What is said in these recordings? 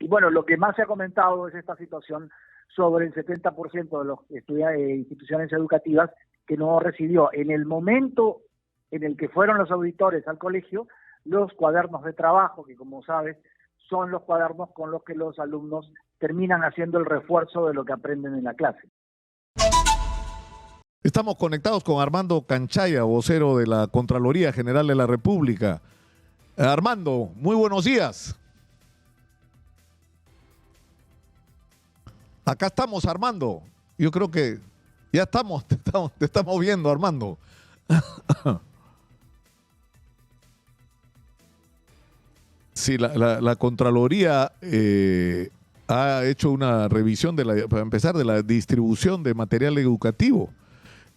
Y bueno, lo que más se ha comentado es esta situación sobre el 70% de las instituciones educativas que no recibió en el momento en el que fueron los auditores al colegio los cuadernos de trabajo, que como sabes son los cuadernos con los que los alumnos terminan haciendo el refuerzo de lo que aprenden en la clase. Estamos conectados con Armando Canchaya, vocero de la Contraloría General de la República. Armando, muy buenos días. Acá estamos, Armando. Yo creo que ya te estamos viendo, Armando. Sí, la Contraloría ha hecho una revisión, para empezar, de la distribución de material educativo.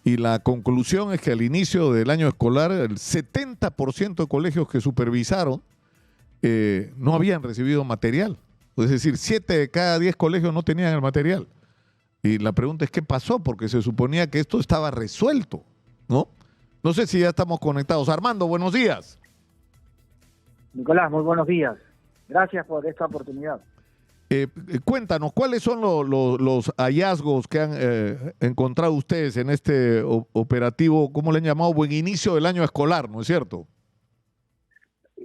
Y la conclusión es que al inicio del año escolar, el 70% de colegios que supervisaron no habían recibido material. Es decir, 7 de cada 10 colegios no tenían el material. Y la pregunta es, ¿qué pasó? Porque se suponía que esto estaba resuelto, ¿no? No sé si ya estamos conectados. Armando, buenos días. Nicolás, muy buenos días. Gracias por esta oportunidad. Cuéntanos, ¿cuáles son los hallazgos que han encontrado ustedes en este operativo, ¿cómo le han llamado? Buen inicio del año escolar, ¿no es cierto?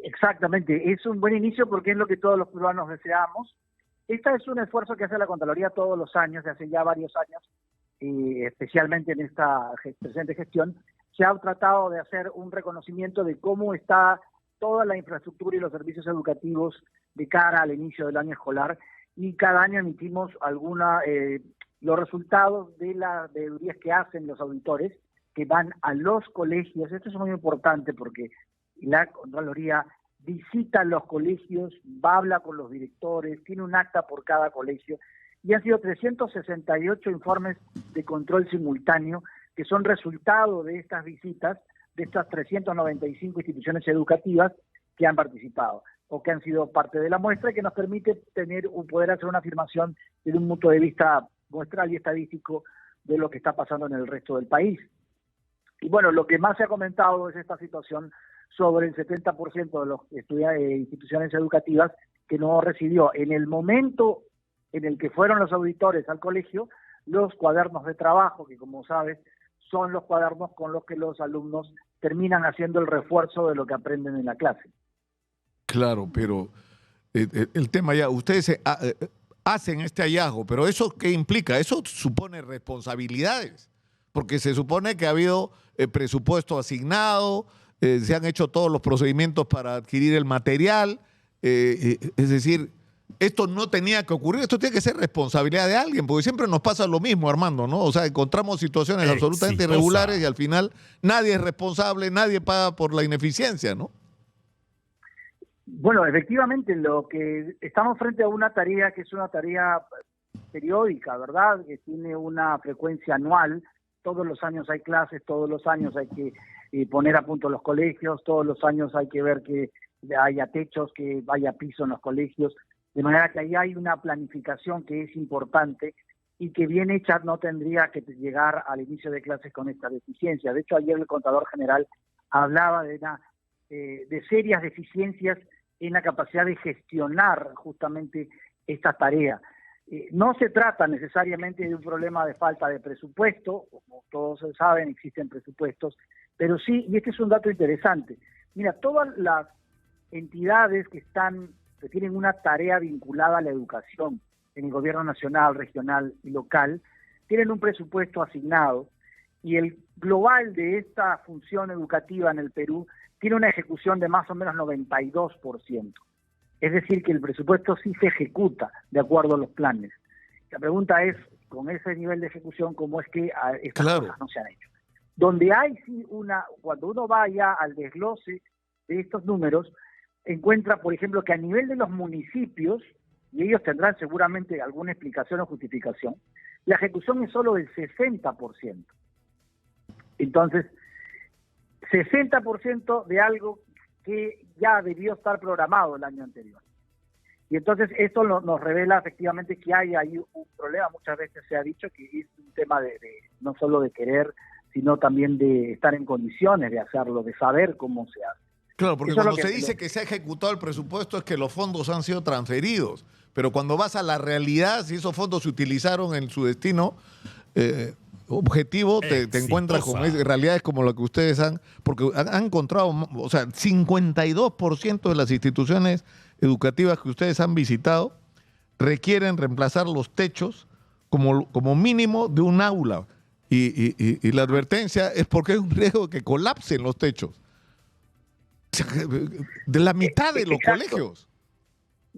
Exactamente, es un buen inicio porque es lo que todos los peruanos deseamos. Este es un esfuerzo que hace la Contraloría todos los años, de hace ya varios años, y especialmente en esta presente gestión, se ha tratado de hacer un reconocimiento de cómo está toda la infraestructura y los servicios educativos de cara al inicio del año escolar, y cada año emitimos los resultados de las veedurías que hacen los auditores que van a los colegios. Esto es muy importante porque la Contraloría visita los colegios, habla con los directores, tiene un acta por cada colegio, y han sido 368 informes de control simultáneo que son resultado de estas visitas de estas 395 instituciones educativas que han participado o que han sido parte de la muestra, que nos permite poder hacer una afirmación desde un punto de vista muestral y estadístico de lo que está pasando en el resto del país. Y bueno, lo que más se ha comentado es esta situación sobre el 70% de las instituciones educativas que no recibió en el momento en el que fueron los auditores al colegio los cuadernos de trabajo, que como sabes son los cuadernos con los que los alumnos terminan haciendo el refuerzo de lo que aprenden en la clase. Claro, pero el tema ya, ustedes hacen este hallazgo, pero ¿eso qué implica? Eso supone responsabilidades, porque se supone que ha habido presupuesto asignado, se han hecho todos los procedimientos para adquirir el material, es decir, esto no tenía que ocurrir, esto tiene que ser responsabilidad de alguien, porque siempre nos pasa lo mismo, Armando, ¿no? O sea, encontramos situaciones absolutamente irregulares y al final nadie es responsable, nadie paga por la ineficiencia, ¿no? Bueno, efectivamente, lo que estamos frente a una tarea que es una tarea periódica, ¿verdad? Que tiene una frecuencia anual, todos los años hay clases, todos los años hay que poner a punto los colegios, todos los años hay que ver que haya techos, que haya piso en los colegios, de manera que ahí hay una planificación que es importante y que bien hecha no tendría que llegar al inicio de clases con esta deficiencia. De hecho, ayer el contador general hablaba de serias deficiencias en la capacidad de gestionar justamente esta tarea. No se trata necesariamente de un problema de falta de presupuesto, como todos saben, existen presupuestos, pero sí, y este es un dato interesante, mira, todas las entidades que tienen una tarea vinculada a la educación en el gobierno nacional, regional y local, tienen un presupuesto asignado, y el global de esta función educativa en el Perú tiene una ejecución de más o menos 92%. Es decir, que el presupuesto sí se ejecuta de acuerdo a los planes. La pregunta es, con ese nivel de ejecución, ¿cómo es que estas cosas no se han hecho? Donde hay sí cuando uno va ya al desglose de estos números, encuentra, por ejemplo, que a nivel de los municipios, y ellos tendrán seguramente alguna explicación o justificación, la ejecución es solo del 60%. Entonces, 60% de algo que ya debió estar programado el año anterior. Y entonces esto nos revela efectivamente que hay ahí un problema. Muchas veces se ha dicho que es un tema de no solo de querer, sino también de estar en condiciones de hacerlo, de saber cómo se hace. Claro, porque cuando se dice que se ha ejecutado el presupuesto es que los fondos han sido transferidos, pero cuando vas a la realidad, si esos fondos se utilizaron en su destino objetivo, te encuentras con realidades como la que ustedes porque han encontrado, o sea, 52% de las instituciones educativas que ustedes han visitado requieren reemplazar los techos como mínimo de un aula. Y la advertencia es porque hay un riesgo de que colapsen los techos. De la mitad de los colegios.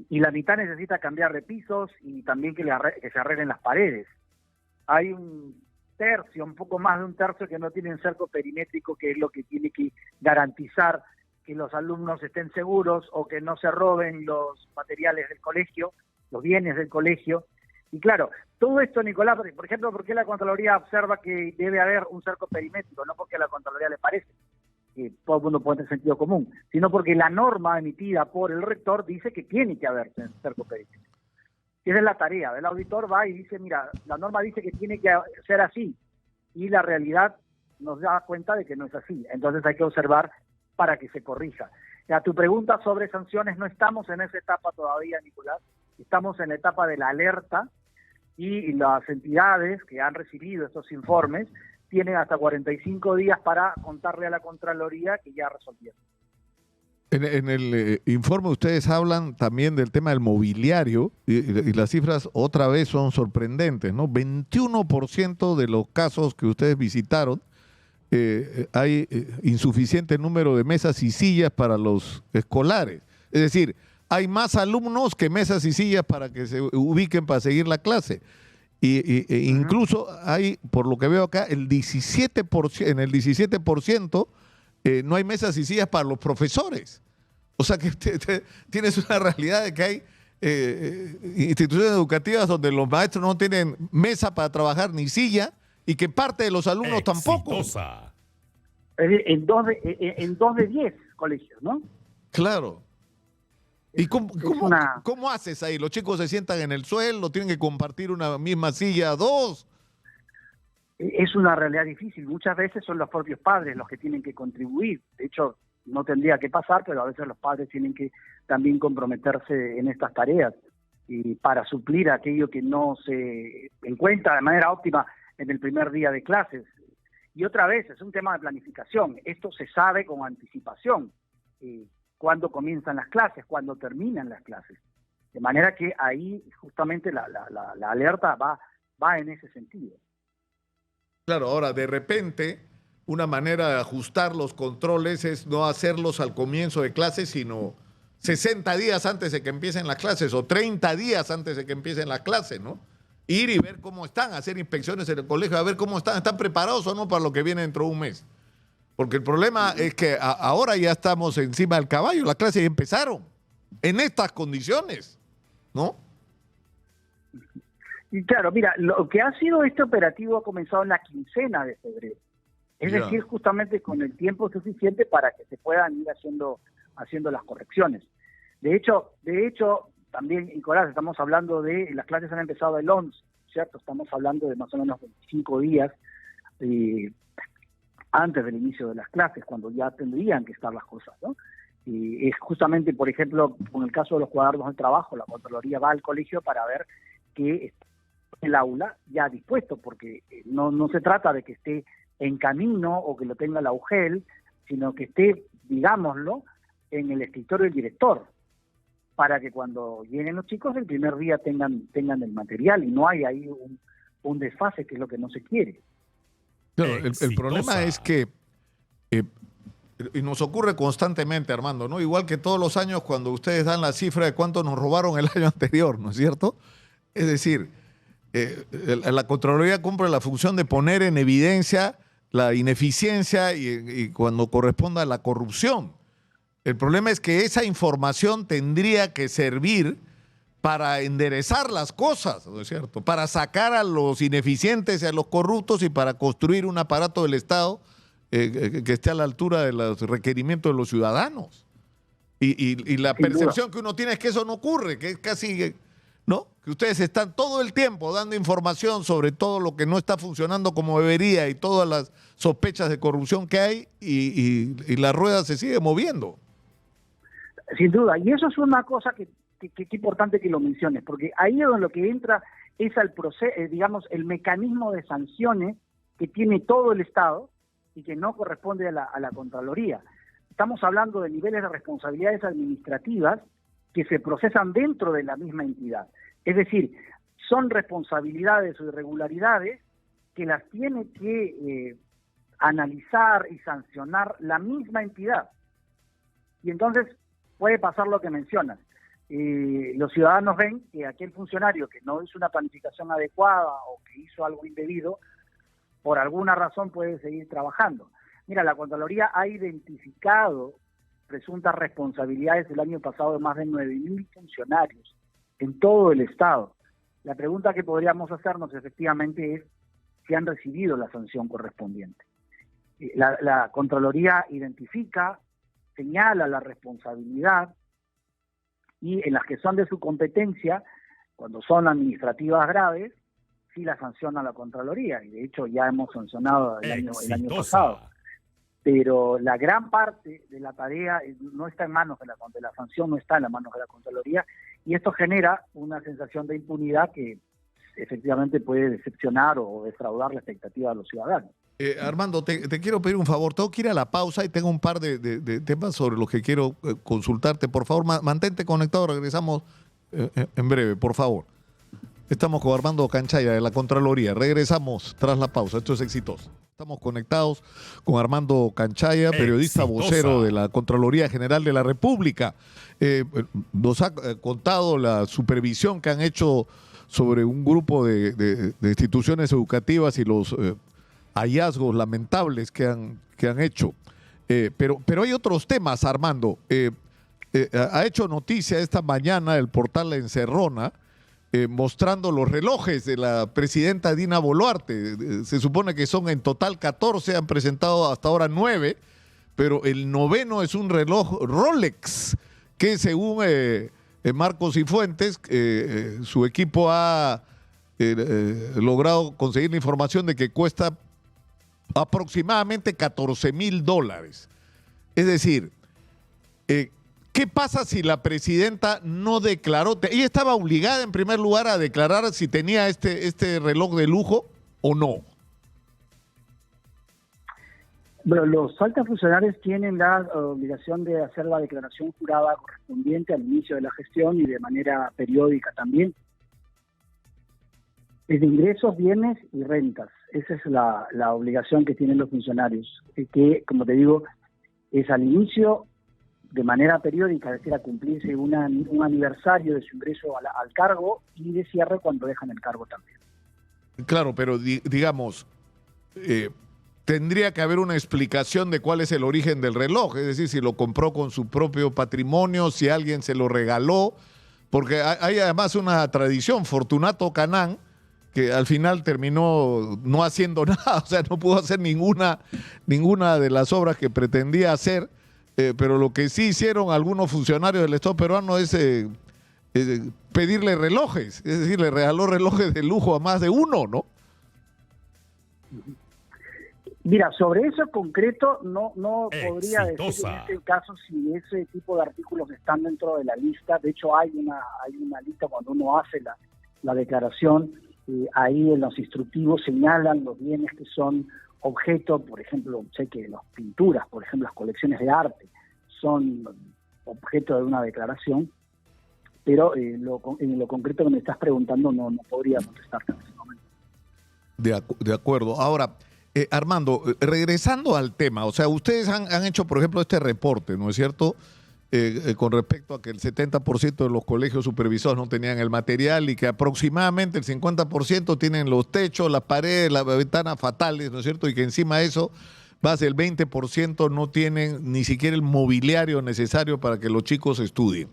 Y la mitad necesita cambiar de pisos y también que se arreglen las paredes. Hay un poco más de un tercio que no tienen cerco perimétrico, que es lo que tiene que garantizar que los alumnos estén seguros o que no se roben los materiales del colegio, los bienes del colegio. Y claro, todo esto, Nicolás, por ejemplo, ¿por qué la Contraloría observa que debe haber un cerco perimétrico? No porque a la Contraloría le parece, que todo el mundo puede tener sentido común, sino porque la norma emitida por el rector dice que tiene que haber cerco perimétrico. Esa es la tarea. El auditor va y dice, mira, la norma dice que tiene que ser así, y la realidad nos da cuenta de que no es así. Entonces hay que observar para que se corrija. A tu pregunta sobre sanciones, no estamos en esa etapa todavía, Nicolás. Estamos en la etapa de la alerta, y las entidades que han recibido estos informes tienen hasta 45 días para contarle a la Contraloría que ya resolvieron. En el informe ustedes hablan también del tema del mobiliario y las cifras otra vez son sorprendentes, ¿no? 21% de los casos que ustedes visitaron hay insuficiente número de mesas y sillas para los escolares. Es decir, hay más alumnos que mesas y sillas para que se ubiquen para seguir la clase. Incluso hay, por lo que veo acá, en el 17% no hay mesas y sillas para los profesores. O sea que tienes una realidad de que hay instituciones educativas donde los maestros no tienen mesa para trabajar ni silla y que parte de los alumnos tampoco. En 2 de 10 colegios, ¿no? Claro. ¿Y cómo haces ahí? ¿Los chicos se sientan en el suelo? ¿Tienen que compartir una misma silla a 2? Es una realidad difícil. Muchas veces son los propios padres los que tienen que contribuir. De hecho, no tendría que pasar, pero a veces los padres tienen que también comprometerse en estas tareas y para suplir aquello que no se encuentra de manera óptima en el primer día de clases. Y otra vez, es un tema de planificación. Esto se sabe con anticipación. Cuándo comienzan las clases, cuándo terminan las clases. De manera que ahí justamente la alerta va en ese sentido. Claro, ahora de repente una manera de ajustar los controles es no hacerlos al comienzo de clases, sino 60 días antes de que empiecen las clases o 30 días antes de que empiecen las clases, ¿no? Ir y ver cómo están, hacer inspecciones en el colegio, a ver cómo están preparados o no para lo que viene dentro de un mes. Porque el problema es que ahora ya estamos encima del caballo, las clases ya empezaron en estas condiciones, ¿no? Y claro, mira, lo que ha sido este operativo ha comenzado en la quincena de febrero. Es decir, justamente con el tiempo suficiente para que se puedan ir haciendo las correcciones. De hecho, también, Nicolás, estamos hablando las clases han empezado el 11, ¿cierto? Estamos hablando de más o menos 25 días antes del inicio de las clases, cuando ya tendrían que estar las cosas, ¿no? Y es justamente, por ejemplo, con el caso de los cuadernos de trabajo, la Contraloría va al colegio para ver que esté el aula ya dispuesto, porque no se trata de que esté en camino o que lo tenga la UGEL, sino que esté, digámoslo, en el escritorio del director, para que cuando lleguen los chicos el primer día tengan el material y no hay ahí un desfase, que es lo que no se quiere. Claro, el problema es que, y nos ocurre constantemente, Armando, ¿no? Igual que todos los años cuando ustedes dan la cifra de cuánto nos robaron el año anterior, ¿no es cierto? Es decir, la Contraloría cumple la función de poner en evidencia la ineficiencia y cuando corresponda la corrupción. El problema es que esa información tendría que servir para enderezar las cosas, ¿no es cierto? Para sacar a los ineficientes y a los corruptos y para construir un aparato del Estado que esté a la altura de los requerimientos de los ciudadanos. Y la percepción que uno tiene es que eso no ocurre, que es casi, ¿no? Que ustedes están todo el tiempo dando información sobre todo lo que no está funcionando como debería y todas las sospechas de corrupción que hay y la rueda se sigue moviendo. Sin duda, y eso es una cosa que qué importante que lo menciones, porque ahí es donde lo que entra es al proceso, digamos, el mecanismo de sanciones que tiene todo el Estado y que no corresponde a la Contraloría. Estamos hablando de niveles de responsabilidades administrativas que se procesan dentro de la misma entidad. Es decir, son responsabilidades o irregularidades que las tiene que analizar y sancionar la misma entidad. Y entonces puede pasar lo que mencionas. Los ciudadanos ven que aquel funcionario que no hizo una planificación adecuada o que hizo algo indebido, por alguna razón puede seguir trabajando. Mira, la Contraloría ha identificado presuntas responsabilidades el año pasado de más de 9.000 funcionarios en todo el Estado. La pregunta que podríamos hacernos efectivamente es si han recibido la sanción correspondiente. La Contraloría identifica, señala la responsabilidad y en las que son de su competencia, cuando son administrativas graves, sí la sanciona la Contraloría, y de hecho ya hemos sancionado el año pasado. Pero la gran parte de la tarea no está en manos de la sanción no está en las manos de la Contraloría, y esto genera una sensación de impunidad que efectivamente puede decepcionar o defraudar la expectativa de los ciudadanos. Armando, te quiero pedir un favor. Tengo que ir a la pausa y tengo un par de temas sobre los que quiero consultarte. Por favor, mantente conectado. Regresamos en breve, por favor. Estamos con Armando Canchaya de la Contraloría. Regresamos tras la pausa. Esto es Exitosa. Estamos conectados con Armando Canchaya, periodista vocero de la Contraloría General de la República. Nos ha contado la supervisión que han hecho sobre un grupo de instituciones educativas y los hallazgos lamentables que han hecho. Pero hay otros temas, Armando. Ha hecho noticia esta mañana el portal La Encerrona, mostrando los relojes de la presidenta Dina Boluarte. Se supone que son en total 14, han presentado hasta ahora 9, pero el 9º es un reloj Rolex, que según Marcos y Fuentes, su equipo ha logrado conseguir la información de que cuesta aproximadamente $14,000. Es decir, ¿qué pasa si la presidenta no declaró? Ella estaba obligada en primer lugar a declarar si tenía este reloj de lujo o no. Bueno, los altos funcionarios tienen la obligación de hacer la declaración jurada correspondiente al inicio de la gestión y de manera periódica también. Es de ingresos, bienes y rentas. Esa es la obligación que tienen los funcionarios, que, como te digo, es al inicio, de manera periódica, es decir, a cumplirse un aniversario de su ingreso al cargo, y de cierre cuando dejan el cargo también. Claro, pero digamos, tendría que haber una explicación de cuál es el origen del reloj, es decir, si lo compró con su propio patrimonio, si alguien se lo regaló, porque hay además una tradición, Fortunato Canán, que al final terminó no haciendo nada, o sea, no pudo hacer ninguna de las obras que pretendía hacer, pero lo que sí hicieron algunos funcionarios del Estado peruano es pedirle relojes, es decir, le regaló relojes de lujo a más de uno, ¿no? Mira, sobre eso en concreto no podría decir en este caso si ese tipo de artículos están dentro de la lista. De hecho, hay una lista cuando uno hace la declaración. Ahí en los instructivos señalan los bienes que son objeto, por ejemplo, sé que las pinturas, por ejemplo, las colecciones de arte son objeto de una declaración, pero en lo concreto que me estás preguntando no podría contestarte en ese momento. De acuerdo. Ahora, Armando, regresando al tema, o sea, ustedes han hecho, por ejemplo, este reporte, ¿no es cierto?, con respecto a que el 70% de los colegios supervisados no tenían el material y que aproximadamente el 50% tienen los techos, las paredes, las ventanas fatales, ¿no es cierto?, y que encima de eso, más del 20% no tienen ni siquiera el mobiliario necesario para que los chicos estudien.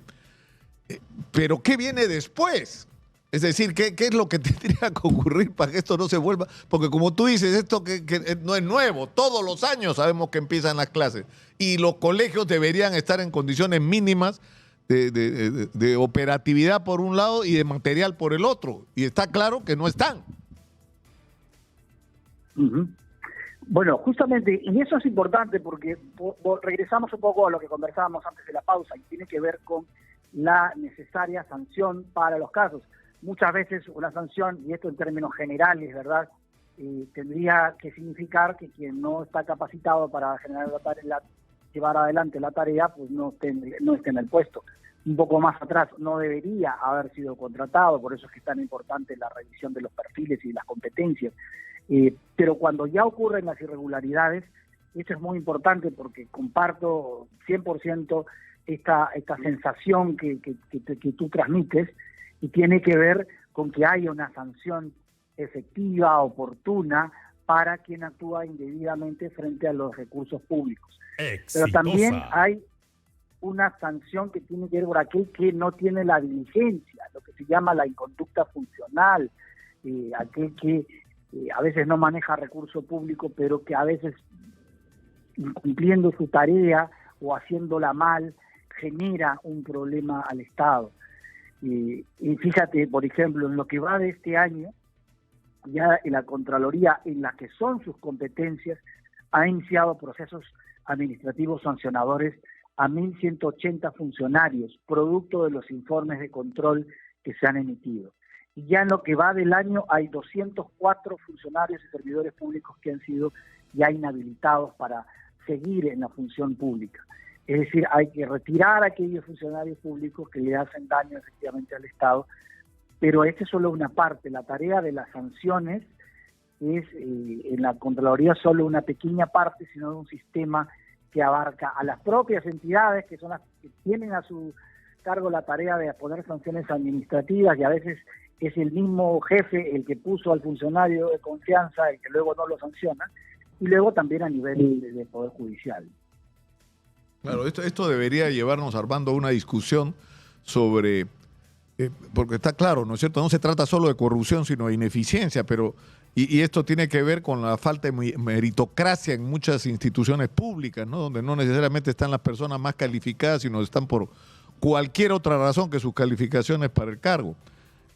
Pero ¿qué viene después? Es decir, ¿qué es lo que tendría que ocurrir para que esto no se vuelva? Porque como tú dices, esto que no es nuevo, todos los años sabemos que empiezan las clases y los colegios deberían estar en condiciones mínimas de operatividad por un lado y de material por el otro. Y está claro que no están. Uh-huh. Bueno, justamente, y eso es importante porque regresamos un poco a lo que conversábamos antes de la pausa y tiene que ver con la necesaria sanción para los casos. Muchas veces una sanción, y esto en términos generales, ¿verdad?, tendría que significar que quien no está capacitado para llevar adelante la tarea, pues no esté en el puesto. Un poco más atrás no debería haber sido contratado, por eso es que es tan importante la revisión de los perfiles y las competencias. Pero cuando ya ocurren las irregularidades, esto es muy importante porque comparto 100% esta sensación que tú transmites, y tiene que ver con que haya una sanción efectiva, oportuna, para quien actúa indebidamente frente a los recursos públicos. Exitosa. Pero también hay una sanción que tiene que ver por aquel que no tiene la diligencia, lo que se llama la inconducta funcional, aquel que a veces no maneja recurso público, pero que a veces, incumpliendo su tarea o haciéndola mal, genera un problema al Estado. Y fíjate, por ejemplo, en lo que va de este año, ya en la Contraloría, en la que son sus competencias, ha iniciado procesos administrativos sancionadores a 1.180 funcionarios, producto de los informes de control que se han emitido. Y ya en lo que va del año hay 204 funcionarios y servidores públicos que han sido ya inhabilitados para seguir en la función pública. Es decir, hay que retirar a aquellos funcionarios públicos que le hacen daño efectivamente al Estado, pero esta es solo una parte. La tarea de las sanciones es en la Contraloría solo una pequeña parte, sino de un sistema que abarca a las propias entidades, que son las que tienen a su cargo la tarea de poner sanciones administrativas, y a veces es el mismo jefe el que puso al funcionario de confianza, el que luego no lo sanciona, y luego también a nivel de Poder Judicial. Claro, esto debería llevarnos, Armando, a una discusión sobre, porque está claro, ¿no es cierto? No se trata solo de corrupción, sino de ineficiencia, pero y esto tiene que ver con la falta de meritocracia en muchas instituciones públicas, ¿no? Donde no necesariamente están las personas más calificadas, sino están por cualquier otra razón que sus calificaciones para el cargo.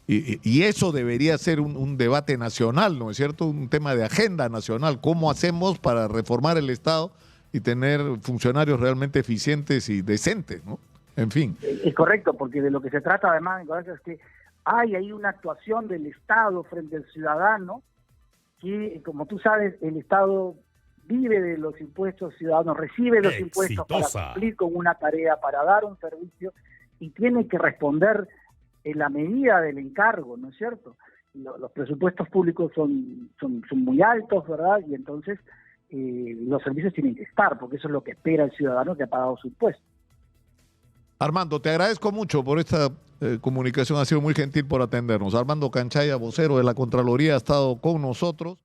Y eso debería ser un debate nacional, ¿no es cierto? Un tema de agenda nacional. ¿Cómo hacemos para reformar el Estado y tener funcionarios realmente eficientes y decentes, ¿no? En fin. Es correcto, porque de lo que se trata además, Nicolás, es que hay ahí una actuación del Estado frente al ciudadano, que como tú sabes, el Estado vive de los impuestos ciudadanos, recibe los impuestos para cumplir con una tarea, para dar un servicio, y tiene que responder en la medida del encargo, ¿no es cierto? Los presupuestos públicos son muy altos, ¿verdad? Y entonces los servicios tienen que estar, porque eso es lo que espera el ciudadano que ha pagado su impuesto. Armando, te agradezco mucho por esta comunicación, ha sido muy gentil por atendernos. Armando Canchaya, vocero de la Contraloría, ha estado con nosotros.